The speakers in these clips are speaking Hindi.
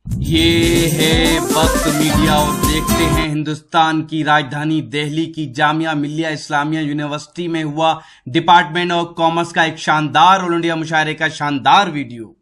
ये है वक्त मीडिया और देखते हैं हिंदुस्तान की राजधानी दिल्ली की जामिया मिल्लिया इस्लामिया यूनिवर्सिटी में हुआ डिपार्टमेंट ऑफ कॉमर्स का एक शानदार ऑल इंडिया मुशायरे का शानदार वीडियो।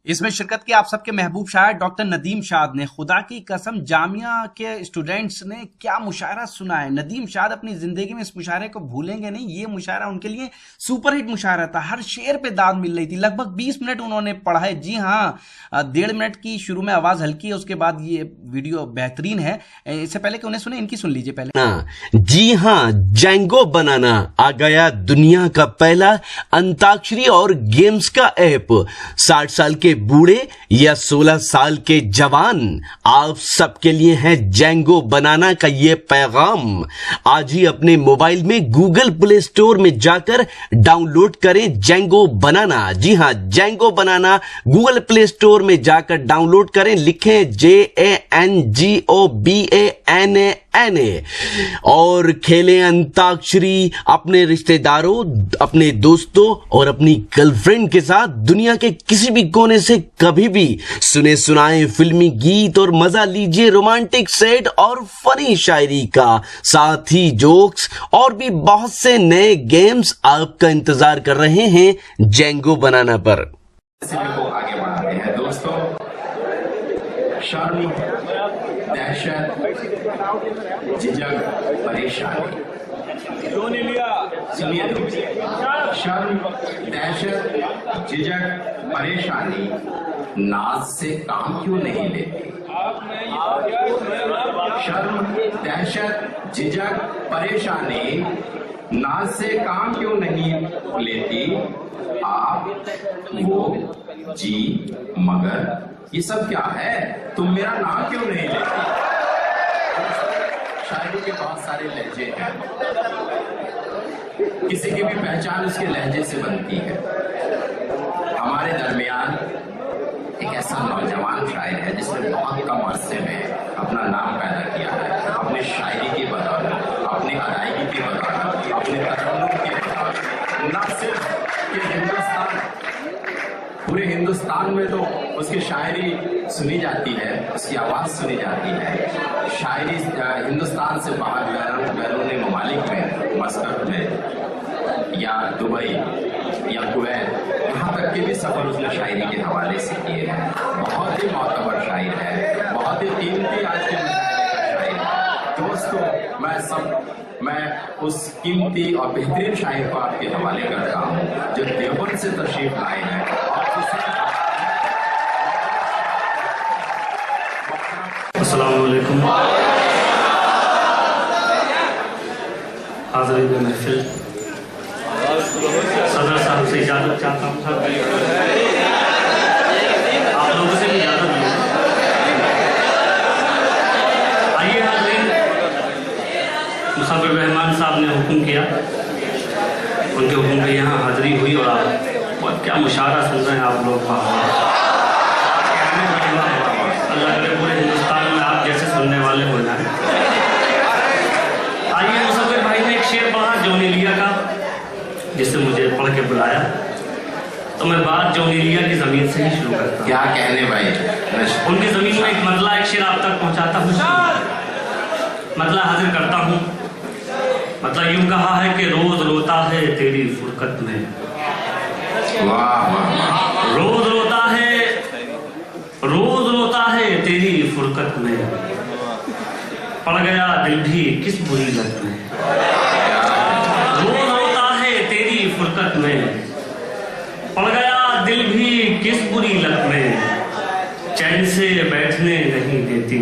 इसमें शिरकत की आप सबके महबूब शायर डॉक्टर नदीम शाद ने। खुदा की कसम जामिया के स्टूडेंट्स ने क्या मुशायरा सुना है। नदीम शाद अपनी जिंदगी में इस मुशायरे को भूलेंगे नहीं। ये मुशायरा उनके लिए सुपरहिट मुशायरा था। हर शेर पे दाद मिल रही थी। लगभग 20 मिनट उन्होंने पढ़ा है। जी हाँ, 1.5 मिनट की शुरू में आवाज हल्की है, उसके बाद ये वीडियो बेहतरीन है। इससे पहले कि उन्हें सुने, इनकी सुन लीजिए पहले। जी हाँ, जेंगो बनाना आ गया दुनिया का पहला अंताक्षरी और गेम्स का ऐप। 60 साल के बूढ़े या 16 साल के जवान, आप सबके लिए है जेंगो बनाना का ये पैगाम। आज ही अपने मोबाइल में गूगल प्ले स्टोर में जाकर डाउनलोड करें जेंगो बनाना। जी हां, जेंगो बनाना गूगल प्ले स्टोर में जाकर डाउनलोड करें। लिखें JANGOBANANA और खेलें अंताक्षरी अपने रिश्तेदारों, अपने दोस्तों और अपनी गर्लफ्रेंड के साथ। दुनिया के किसी भी कोने से कभी भी सुने सुनाए फिल्मी गीत और मजा लीजिए रोमांटिक सेट और फनी शायरी का। साथ ही जोक्स और भी बहुत से नए गेम्स आपका इंतजार कर रहे हैं जेंगो बनाना पर। आगे बढ़ाते हैं दोस्तों। शर्म, दहशत, झिझक, परेशानी। सुनिए दोस्तों, शर्म, दहशत, झिझक, परेशानी नाज से काम क्यों नहीं लेती? शर्म, दहशत, झिझक, परेशानी नाज से काम क्यों नहीं लेती? आप, वो, जी, मगर ये सब क्या है? तुम मेरा नाम क्यों नहीं लेती? शायरी के बहुत सारे लहजे हैं। किसी की भी पहचान उसके लहजे से बनती है। हमारे दरमियान एक ऐसा नौजवान शायर है जिसने बहुत कम अरसे में अपना नाम पैदा किया है। अपने शायरी की बदौलत, अपनी अदायगी की बदौलत, अपने तजन्नुन की बदौलत। न सिर्फ कि पूरे हिंदुस्तान में तो उसकी शायरी सुनी जाती है, उसकी आवाज सुनी जाती है। शायरी हिंदुस्तान से बाहर बैरून ममालिक में, मस्कट में या दुबई या कुवैत, यहाँ तक के भी सफर उसने शायरी के हवाले से किए हैं। बहुत ही मोतबर शायर है, बहुत ही कीमती आज के मुशायरे का शायर है। दोस्तों, मैं उस कीमती और बेहतरीन शायर को आपके हवाले करता हूँ जो देवबंद से तशरीफ लाए हैं। अस्सलाम वालेकुम। हाज़रीन महफिल, सदर साहब से इजाज़त चाहता हूँ। आप लोगों से भी इजाज़त ली। आइए हाज़रीन, मुसाफिर रहमान साहब ने हुक्म किया, उनके हुक्म पे यहाँ हाज़री हुई और आप क्या मुशायरा सुन रहे हैं आप लोग। अल्लाह करे पूरे हिंदुस्तान में आप जैसे सुनने वाले हो जाए। आइए, मुसाफिर भाई ने एक शेर पढ़ा जोनीलिया का, जिससे मुझे पढ़ के बुलाया, तो मैं बात जोनीलिया की जमीन से ही शुरू करता हूँ। क्या कहने भाई? उनकी जमीन में एक मतला, एक शेर आप तक पहुँचाता हूँ। मतला हाजिर करता हूँ। मतलब यूं कहा है कि रोज रोता है तेरी फुरकत में। वाह वाह, रोज रोता है तेरी फुरकत में, पड़ गया दिल भी किस बुरी लत में। रोज रोता है तेरी फुरकत में, पड़ गया दिल भी किस बुरी लत में। चैन से बैठने नहीं देती,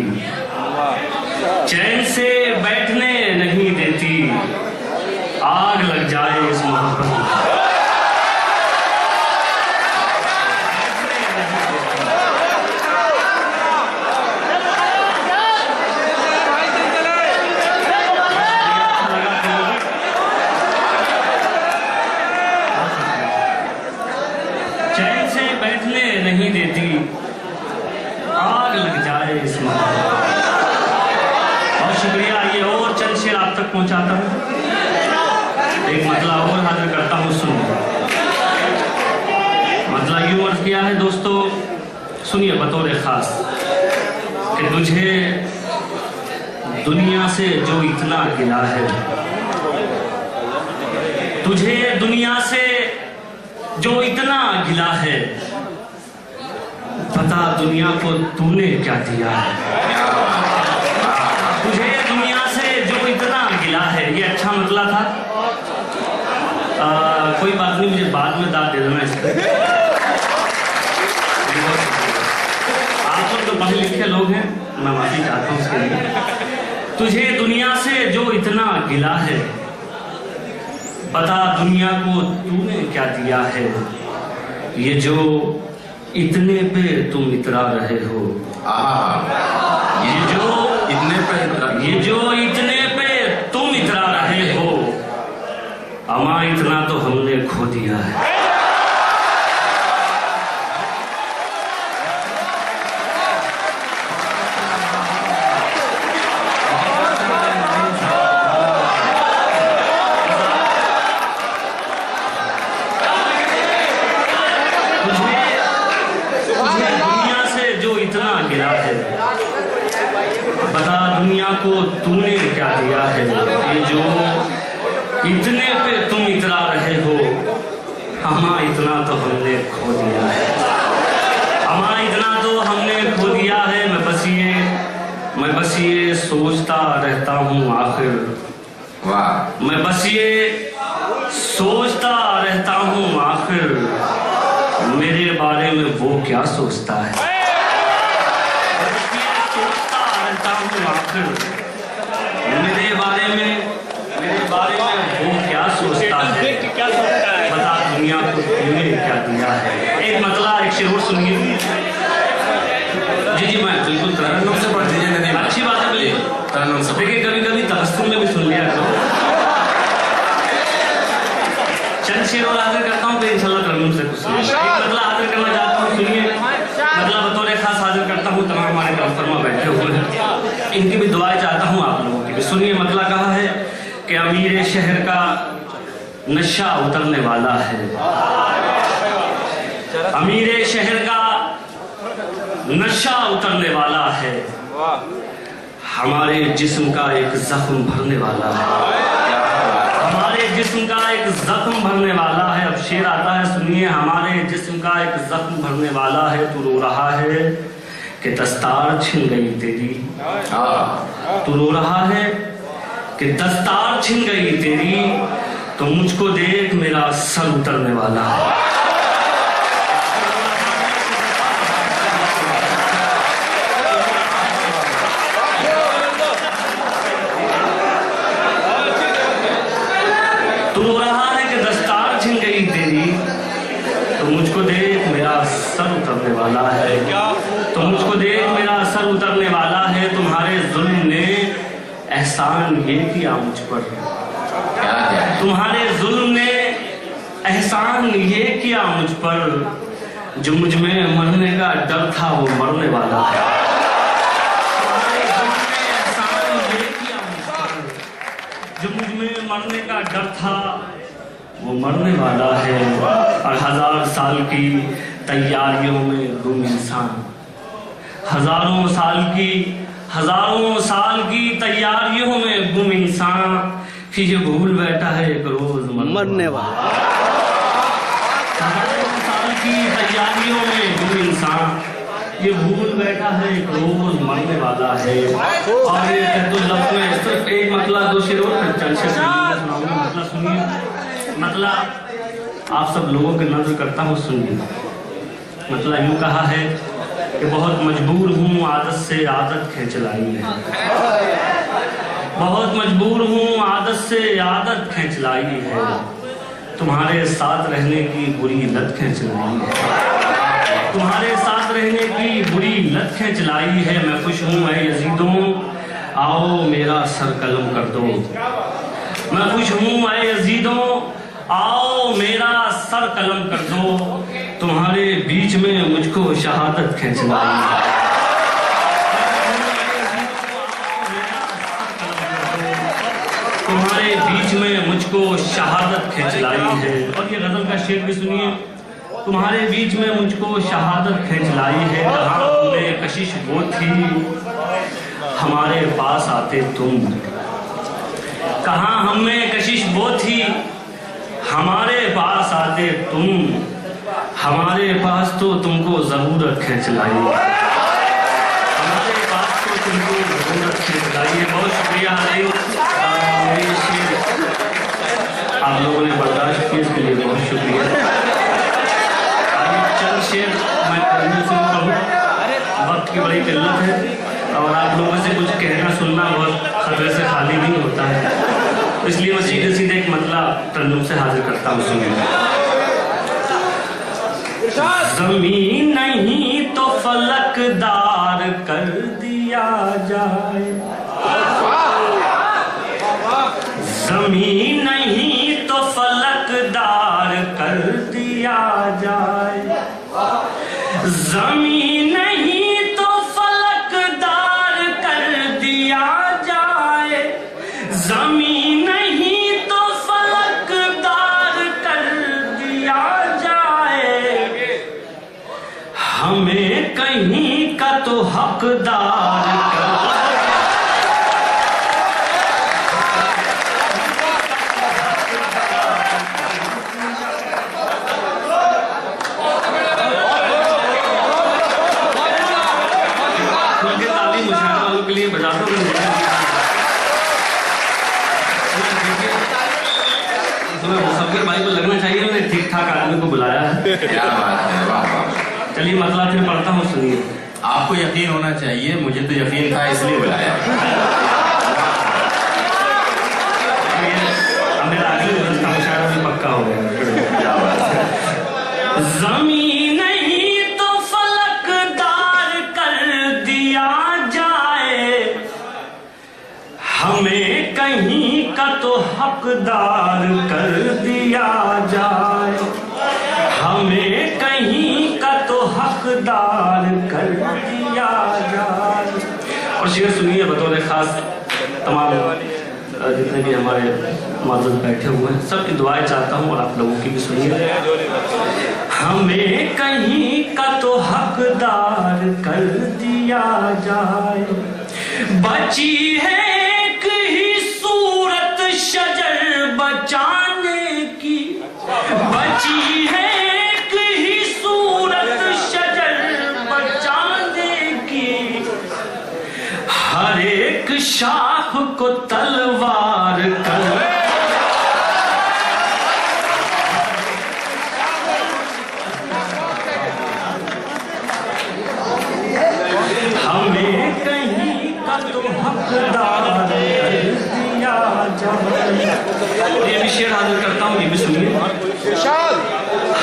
चैन से बैठने नहीं देती, आग लग जाए इस मोहब्बत में। नहीं देती, आग लग जाए इसमें। बहुत शुक्रिया। ये और चंद शेर आप तक पहुंचाता हूँ। एक मतला और हाजिर करता हूँ, सुन। मतला यूं अर्ज किया है दोस्तों, सुनिए बतौर खास। तुझे दुनिया से जो इतना गिला है, तुझे दुनिया से जो इतना गिला है, पता दुनिया को तूने क्या दिया है। तुझे दुनिया से जो इतना गिला है, ये अच्छा मतला था। कोई बात नहीं, मुझे बाद में दाद दे देना इसका। आप लोग तो पढ़े लिखे लोग हैं, मैं माफी चाहता हूँ उसके लिए। तुझे दुनिया से जो इतना गिला है, बता दुनिया को तूने क्या दिया है। ये जो इतने पे तुम इतरा रहे हो, ये जो इतने पे तुम इतरा रहे हो, अमा इतना तो हमने खो दिया है। बता दुनिया को तूने क्या दिया है। ये जो इतने पे तुम इतरा रहे हो, हमा इतना तो हमने खो दिया है। हमा इतना तो हमने खो दिया है। मैं बस ये सोचता रहता हूँ आखिर, मैं बस ये सोचता रहता हूँ आखिर, मेरे बारे में वो क्या सोचता है। आखिर मेरे बारे में वो क्या सोचता है। बता दुनिया को तूने क्या दिया है। एक मतला, एक शेर सुनिए। जी मैं बिल्कुल तरन्नुम से पढ़ दीजिए। अच्छी बात है, बिल्कुल तरन्नुम से। देखिए कभी कभी तबस्सुम में भी सुन लिया करो। चंद शेर और हाजिर करता हूँ, फिर इंशाल्लाह तरन्नुम से कुछ सुनिए। एक मतला हाजिर करना चाहता हूँ, सुनिए। मतलब बतौर खास हाजिर करता हूँ तमाम हमारे कौंसलमा बैठे हुए हैं, इनकी भी दुआएं चाहता हूँ आप लोगों की भी। सुनिए मतला कहा है कि अमीर शहर का नशा उतरने वाला है। अमीर शहर का नशा उतरने वाला है, हमारे जिस्म का एक जख्म भरने वाला है। हमारे जिस्म का एक जख्म भरने वाला है। अब शेर आता है, सुनिए। हमारे जिस्म का एक जख्म भरने वाला है, तू रो रहा है कि दस्तार छिन गई तेरी। तू रो रहा है कि दस्तार छिन गई तेरी, तो मुझको देख मेरा सर उतरने वाला है। तू रो रहा है कि दस्तार छिन गई तेरी, तो मुझको देख मेरा सर उतरने वाला है। तो मुझको देख मेरा सर उतरने वाला है। तुम्हारे जुल्म ने एहसान ये किया मुझ पर, तुम्हारे जुल्म ने एहसान ये किया मुझ पर, जो मुझ में मरने का डर था वो मरने वाला है। जो मुझ में मरने का डर था वो मरने वाला है। और 1000 साल की तैयारियों में गुम इंसान, हजारों साल की तैयारियों में गुम इंसान, ये भूल बैठा है एक रोज मरने वाला। 1000 साल की तैयारियों में गुम इंसान, ये भूल बैठा है एक रोज मरने वाला है। और ये कहतुल्लफ़ में सिर्फ एक मतला, 2 शेर और चल शेर मतलब सुनिए। मतलब आप सब लोगों के नजर करता हूँ, सुनिए। मतलब यूं कहा है कि बहुत मजबूर हूँ आदत से आदत खींच लाई है। बहुत मजबूर हूँ आदत से आदत खींच लाई है। तुम्हारे साथ रहने की बुरी लत खींच लाई है। तुम्हारे साथ रहने की बुरी लत खींच लाई है। मैं खुश हूँ ऐ यज़ीदों, आओ मेरा सर कलम कर दो। मैं खुश हूँ ऐ यज़ीदों, आओ मेरा सर कलम कर दो। तुम्हारे बीच में मुझको शहादत खींच लाई है। तुम्हारे बीच में मुझको शहादत खींच लाई है। और ये गजल का शेर भी सुनिए। तुम्हारे बीच में मुझको शहादत खींच लाई है। कहाँ में कशिश वो थी हमारे पास आते तुम, कहाँ हमें कशिश वो थी हमारे पास आते तुम, हमारे पास तो तुमको जरूरत खींच लाई, हमारे पास तो तुमको जरूरत खींच लाई है। बहुत शुक्रिया आप लोगों ने बर्दाश्त किया, इसके लिए बहुत शुक्रिया। चंद शेर मैं करने से कहूँ, वक्त की बड़ी किल्लत है और आप लोगों से कुछ कहना सुनना बहुत खतरे से खाली नहीं होता है, इसलिए मैं सीधे सीधे एक मतलब तर्जुम से हाजिर करता हूँ। सुनिए। ज़मीन नहीं तो फलकदार कर दिया जाए, ज़मीन नहीं तो फलकदार कर दिया जाए, ज़मीन नहीं तो फलकदार कर दिया जाए, ज़मीन नहीं तो फलकदार कर दिया जाए, हमें कहीं का तो हकदार कर के लिए बजा दो। मुसफ़िर भाई को लगना चाहिए मैंने ठीक ठाक आदमी को बुलाया है। क्या बात है, वाह वाह। चलिए मतलब फिर पढ़ता हूँ, सुनिए। आपको यकीन होना चाहिए, मुझे तो यकीन था इसलिए बुलाया। मेरा अगले दिन का मुशायरा भी पक्का हो गया। क्या बात है। ज़मीन नहीं तो फलकदार कर दिया जाए, हमें कहीं का तो हकदार कर दिया जाए, हमें कहीं का तो हकदार कर दिया जाए। और शेर सुनिए बतौर खास तमाम जितने भी हमारे मौजूद बैठे हुए हैं सबकी दुआएं चाहता हूँ और आप लोगों की भी सुनिए। हमें कहीं का तो हकदार कर दिया जाए, बची है एक ही सूरत शजर बचाने की, बची है एक ही सूरत शजर बचाने की, हर एक शाख को तलवार कर हमें कहीं का तो हकदार कर दिया जाए। और ये भी शेर हाजिर करता हूँ, ये भी सुनिए।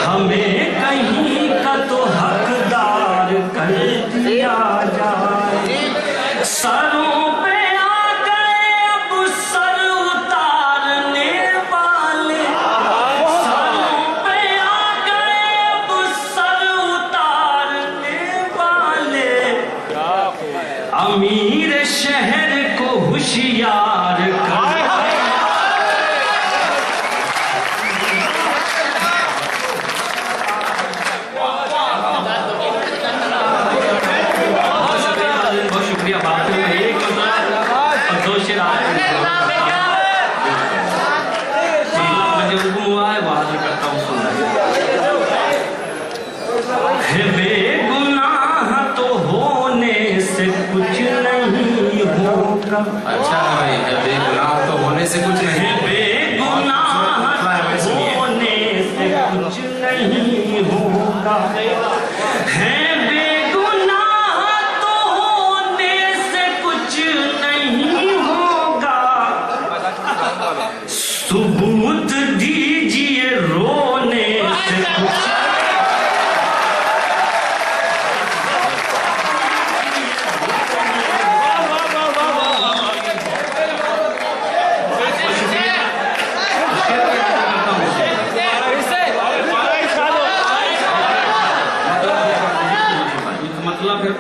हमें कहीं का तो हकदार कर दिया जाए, सरों पे आ गए अब सर उतारने वाले, सरों पे आ गए अब सर उतारने वाले, अमीर शहर को होशियार कर बेगुनाह तो होने से कुछ नहीं होगा। अच्छा भाई, बेगुनाह तो होने से कुछ नहीं, बेगुनाह होने से कुछ नहीं होगा, है बेगुनाह तो होने से कुछ नहीं होगा, सबूत दीजिए रोने से कुछ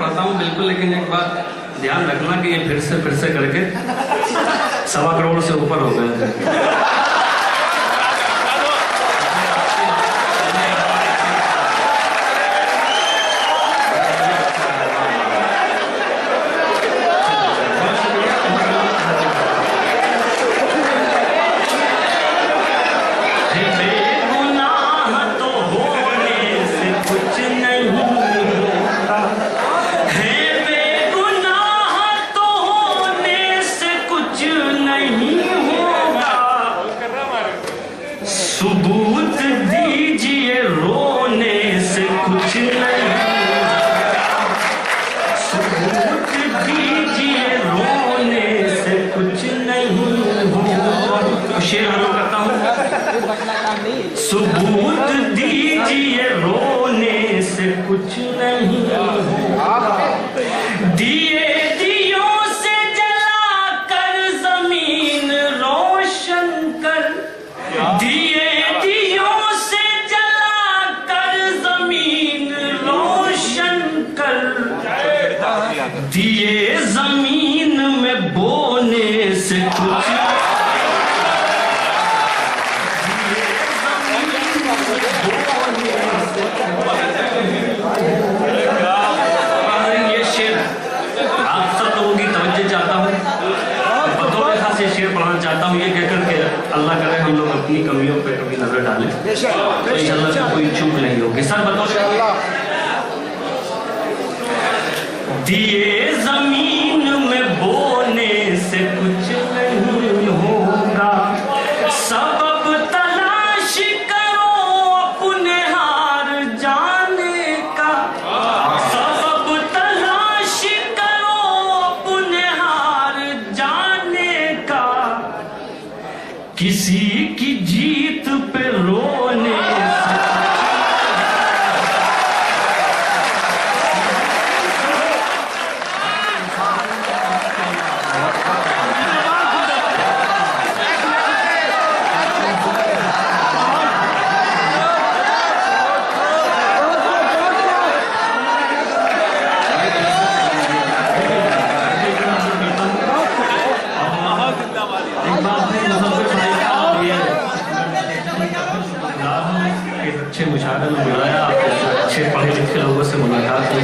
पढ़ता हूँ बिल्कुल, लेकिन एक बात ध्यान रखना कि ये फिर से करके 1.25 करोड़ से ऊपर हो गए। सबूत दीजिए रोने से कुछ नहीं दिए दियों से जला कर जमीन रोशन कर दिए दियों से जला कर जमीन रोशन कर दिए जमीन में बोने से कुछ ये शेर आप सब लोगों की तवज्जो चाहता हूँ, बतौर खास ये शेर पढ़ना चाहता हूँ, ये कहकर के अल्लाह करे हम लोग अपनी कमियों पे कभी नजर डालें तो इंशाल्लाह से कोई चूक नहीं होगी। सर बतौर दिए जमीन में बोने से कुछ नहीं होगा, सबब तलाश करो अपने हार जाने का, सबब तलाश करो अपने हार जाने का, किसी की जीत पे रोने से अच्छे मुशाहरे में बुलाया, अच्छे पढ़े लिखे लोगों से मुलाकात हुई।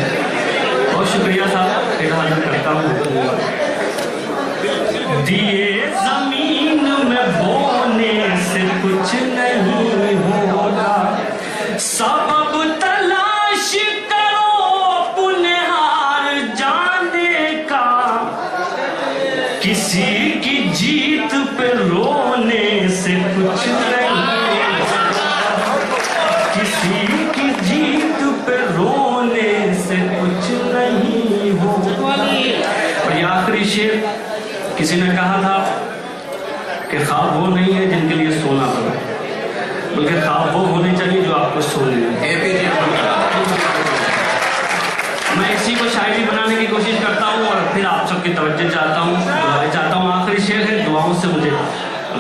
बहुत शुक्रिया साहब, तेरा हाजिर करता हूँ। दिए जमीन में बोने से कुछ नहीं होगा, सबब तलाश करो अपने हार जाने का, किसी की जीत पे रोने से कुछ नहीं, किसी की जीत पे रोने से कुछ नहीं हो। और ये आखिरी शेर किसी ने कहा था कि ख्वाब वो नहीं है जिनके लिए सोना पड़े, बल्कि ख्वाब वो होने चाहिए जो आपको सोने दें। मैं इसी को शायरी बनाने की कोशिश करता हूँ और फिर आप सबकी तवज्जो चाहता हूँ, दुआएं चाहता हूँ। आखिरी शेर है, दुआओं से मुझे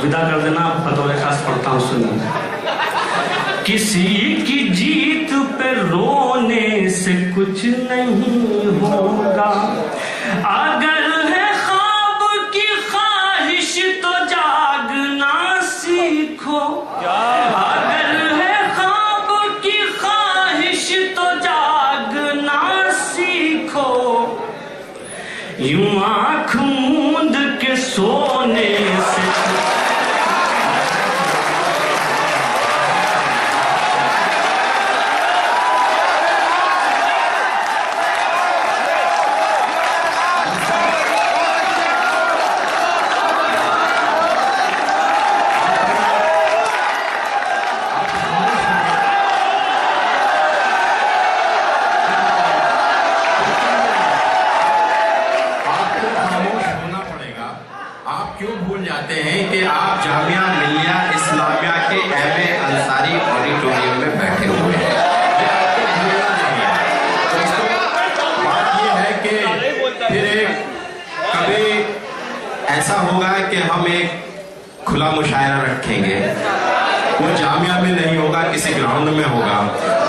विदा कर देना, बतौर खास पढ़ता हूँ, सुनिए। किसी की जीत पे रोने से कुछ नहीं होगा, अगर है ख्वाब की ख्वाहिश तो जागना सीखो, अगर है ख्वाब की ख्वाहिश तो जागना सीखो, यूं आँख मूंद के सोने से क्यों भूल जाते हैं कि आप जामिया मिलिया इस्लामिया के एम.ए. अंसारी ऑडिटोरियम में बैठे हुए हैं। ये आपको भूलना नहीं है। तो इसको बात ये है कि फिर कभी ऐसा होगा कि हम एक खुला मुशायरा रखेंगे, वो जामिया में नहीं होगा, किसी ग्राउंड में होगा।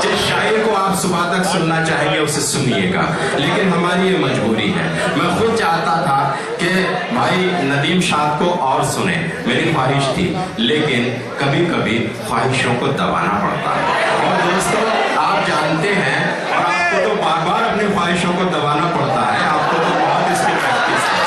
जिस शायर को आप सुबह तक सुनना चाहेंगे उसे सुनिएगा, लेकिन हमारी ये मजबूरी है। मैं खुद चाहता था कि भाई नदीम शाद को और सुने, मेरी ख्वाहिश थी, लेकिन कभी कभी ख्वाहिशों को दबाना पड़ता है। और दोस्तों आप जानते हैं, और आपको तो बार बार अपनी ख्वाहिशों को दबाना पड़ता है, आपको तो बहुत इसकी प्रैक्टिस है।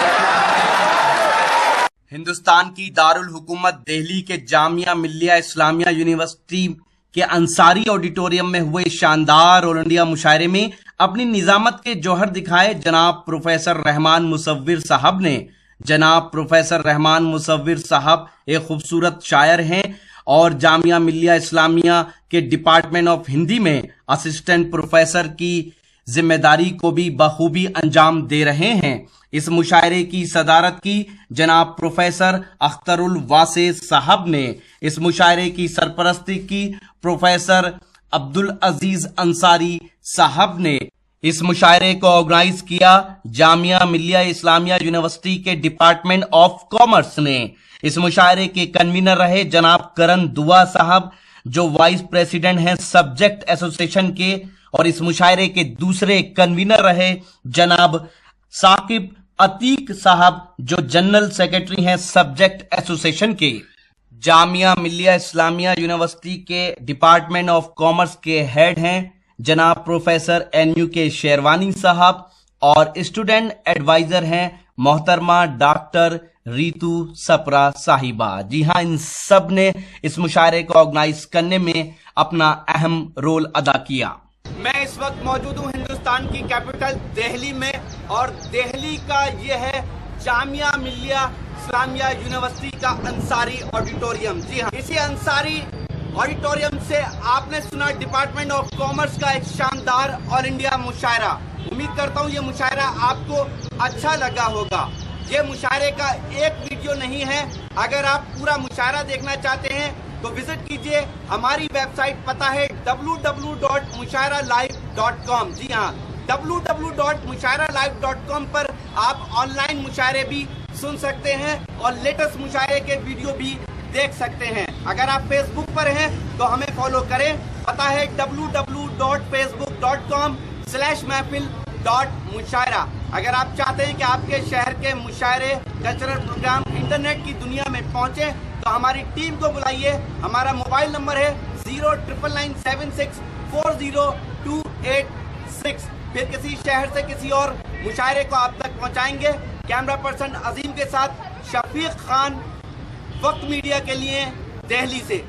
हिंदुस्तान की दारुल हुकूमत दिल्ली के जामिया मिल्लिया इस्लामिया यूनिवर्सिटी के अंसारी ऑडिटोरियम में हुए शानदार ऑल इंडिया मुशायरे में अपनी निजामत के जौहर दिखाए जनाब प्रोफेसर रहमान मुसव्विर साहब ने। जनाब प्रोफेसर रहमान मुसव्विर साहब एक खूबसूरत शायर हैं और जामिया मिल्लिया इस्लामिया के डिपार्टमेंट ऑफ हिंदी में असिस्टेंट प्रोफेसर की जिम्मेदारी को भी बखूबी अंजाम दे रहे हैं। इस मुशायरे की सदारत की जनाब प्रोफेसर अख्तरुल वासे साहब ने। इस मुशायरे की सरपरस्ती की प्रोफेसर अब्दुल अजीज अंसारी साहब ने। इस मुशायरे को ऑर्गेनाइज किया जामिया मिलिया इस्लामिया यूनिवर्सिटी के डिपार्टमेंट ऑफ कॉमर्स ने। इस मुशायरे के कन्वीनर रहे जनाब करण दुआ साहब, जो वाइस प्रेसिडेंट हैं सब्जेक्ट एसोसिएशन के, और इस मुशायरे के दूसरे कन्वीनर रहे जनाब साकिब अतीक साहब, जो जनरल सेक्रेटरी हैं सब्जेक्ट एसोसिएशन के। जामिया मिलिया इस्लामिया यूनिवर्सिटी के डिपार्टमेंट ऑफ कॉमर्स के हेड हैं जनाब प्रोफेसर NU के शेरवानी साहब, और स्टूडेंट एडवाइजर हैं मोहतरमा डॉक्टर रीतू सपरा साहिबा। जी हां, इन सब ने इस मुशायरे को ऑर्गेनाइज करने में अपना अहम रोल अदा किया। मैं इस वक्त मौजूद हूं हिंदुस्तान की कैपिटल दिल्ली में, और दिल्ली का ये है जामिया मिलिया इस्लामिया यूनिवर्सिटी का अंसारी ऑडिटोरियम। जी हाँ, इसी अंसारी ऑडिटोरियम से आपने सुना डिपार्टमेंट ऑफ कॉमर्स का एक शानदार ऑल इंडिया मुशायरा। उम्मीद करता हूँ ये मुशायरा आपको अच्छा लगा होगा। ये मुशायरे का एक वीडियो नहीं है, अगर आप पूरा मुशायरा देखना चाहते हैं तो विजिट कीजिए हमारी वेबसाइट, पता है www.mushairalive.com। जी हाँ, www.mushairalive.com पर आप ऑनलाइन मुशायरे भी सुन सकते हैं और लेटेस्ट मुशायरे के वीडियो भी देख सकते हैं। अगर आप फेसबुक पर हैं तो हमें फॉलो करें, पता है www.facebook.com/महफिल.मुशायरा। अगर आप चाहते हैं कि आपके शहर के मुशायरे कल्चरल प्रोग्राम इंटरनेट की दुनिया में पहुंचे तो हमारी टीम को बुलाइए। हमारा मोबाइल नंबर है 09976402886। फिर किसी शहर से किसी और मुशायरे को आप तक पहुंचाएंगे। कैमरा पर्सन अजीम के साथ शफीक खान, वक्त मीडिया के लिए दिल्ली से।